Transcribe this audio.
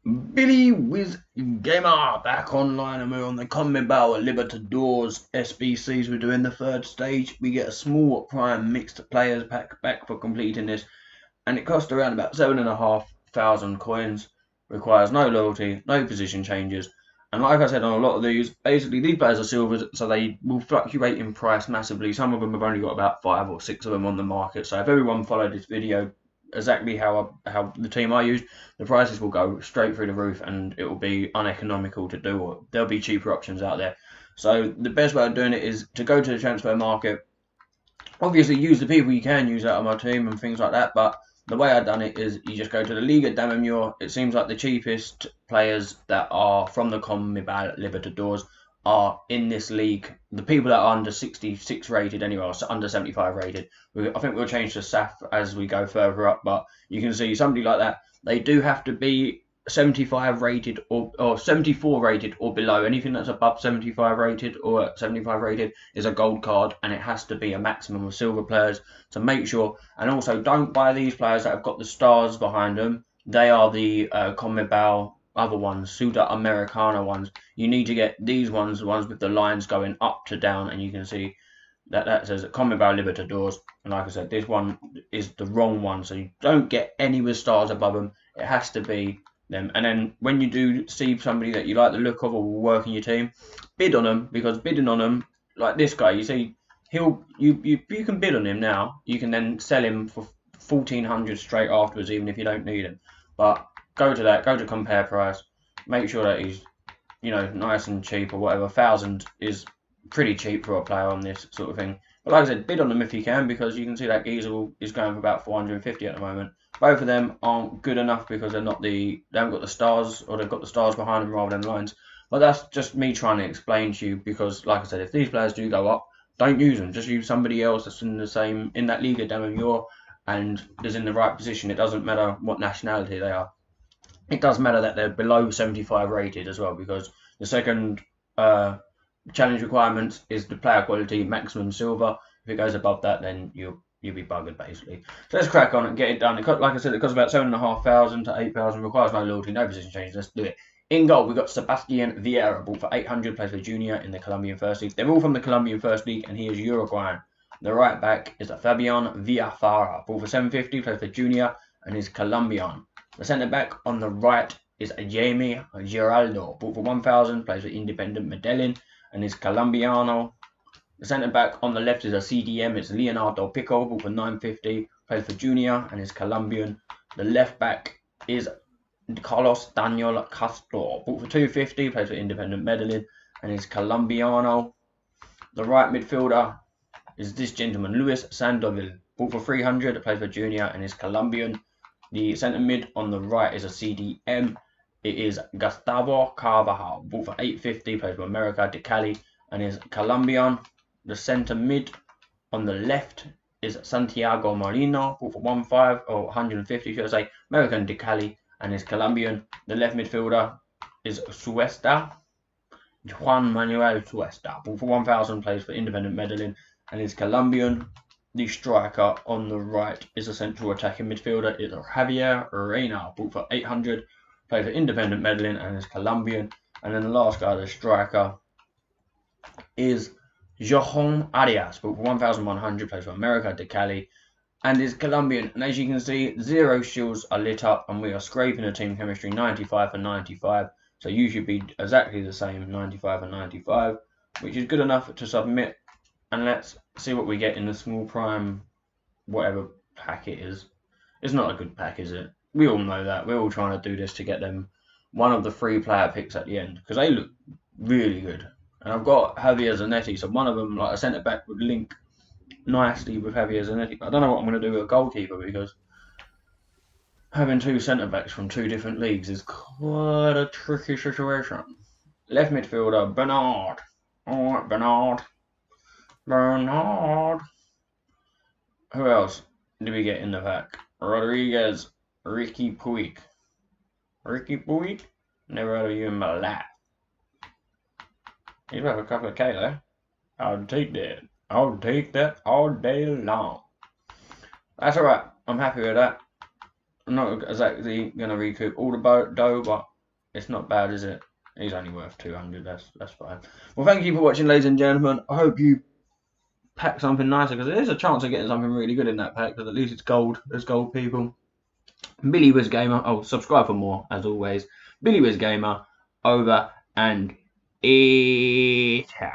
Billy Wiz Gamer back online, and we're on the CONMEBOL Libertadores SBCs. We're doing the third stage. We get a small prime mixed players pack back for completing this, and it costs around about 7,500 coins. Requires no loyalty, no position changes, and like I said on a lot of these, basically these players are silvers, so they will fluctuate in price massively. Some of them have only got about 5 or 6 of them on the market. So if everyone followed this video exactly how the team I used, the prices will go straight through the roof, and it will be uneconomical to do. Or there'll be cheaper options out there. So the best way of doing it is to go to the transfer market. Obviously, use the people you can use out of my team and things like that. But the way I've done it is you just go to the Liga Damamure. It seems like the cheapest players that are from the CONMEBOL Libertadores are in this league. The people that are under 66 rated anyway, or under 75 rated. I think we'll change to SAF as we go further up, but you can see somebody like that. They do have to be 75 rated or 74 rated or below. Anything that's above 75 rated or 75 rated is a gold card, and it has to be a maximum of silver players to make sure. And also, don't buy these players that have got the stars behind them. They are the CONMEBOL other ones, Sudamericana ones. You need to get these ones, the ones with the lines going up to down, and you can see that says CONMEBOL Libertadores. And like I said, this one is the wrong one, so you don't get any with stars above them. It has to be them. And then when you do see somebody that you like the look of or will work in your team, bid on them, because bidding on them, like this guy, you see, you can bid on him now. You can then sell him for 1,400 straight afterwards, even if you don't need him. But go to compare price, make sure that he's nice and cheap or whatever. 1,000 is pretty cheap for a player on this sort of thing. But like I said, bid on them if you can, because you can see that Giesel is going for about 450 at the moment. Both of them aren't good enough because they haven't got the stars, or they've got the stars behind them rather than lines. But that's just me trying to explain to you, because like I said, if these players do go up, don't use them. Just use somebody else that's in that Liga Damamure and is in the right position. It doesn't matter what nationality they are. It does matter that they're below 75 rated as well, because the second challenge requirements is the player quality maximum silver. If it goes above that, then you'll be buggered basically. So let's crack on and get it done. Like I said, it costs about 7,500 to 8,000. Requires no loyalty, no position changes. Let's do it. In goal, we've got Sebastian Vieira, bought for 800, plays for Junior in the Colombian First League. They're all from the Colombian First League, and he is Uruguayan. The right back is Fabian Villafara, bought for 750, plays for Junior and is Colombian. The centre back on the right is Jaime Giraldo, bought for 1,000, plays for Independent Medellin and is Colombiano. The centre back on the left is a CDM, it's Leonardo Pico, bought for 950, plays for Junior and is Colombian. The left back is Carlos Daniel Castro, bought for 250, plays for Independent Medellin and is Colombiano. The right midfielder is this gentleman, Luis Sandoval, bought for 300, plays for Junior and is Colombian. The centre mid on the right is a CDM. It is Gustavo Carvajal, bought for 850, plays for America de Cali and is Colombian. The centre mid on the left is Santiago Molino, bought for 150, should I say, American de Cali and is Colombian. The left midfielder is Juan Manuel Suesta, bought for 1,000, plays for Independent Medellin and is Colombian. The striker on the right is a central attacking midfielder. It's Javier Reina, bought for 800, plays for Independent Medellin and is Colombian. And then the last guy, the striker, is Johan Arias, bought for 1,100, plays for America de Cali and is Colombian. And as you can see, 0 shields are lit up, and we are scraping the team chemistry 95 for 95. So you should be exactly the same, 95 and 95, which is good enough to submit. And let's see what we get in the small prime, whatever pack it is. It's not a good pack, is it? We all know that. We're all trying to do this to get them one of the 3 player picks at the end, because they look really good. And I've got Javier Zanetti, so one of them, like a centre back, would link nicely with Javier Zanetti. But I don't know what I'm going to do with a goalkeeper, because having 2 centre backs from 2 different leagues is quite a tricky situation. Left midfielder, Bernard. Alright, Bernard. Who else do we get in the pack? Rodriguez, Ricky Puig. Never heard of you in my life. He's worth a couple of K though. I'll take that all day long. That's alright. I'm happy with that. I'm not exactly going to recoup all the dough, but It's not bad, is it? He's only worth 200. That's fine. Well, thank you for watching, ladies and gentlemen. I hope you pack something nicer, because there is a chance of getting something really good in that pack. Because at least it's gold. There's gold, people. Billy Wiz Gamer. Oh, subscribe for more, as always. Billy Wiz Gamer. Over and out.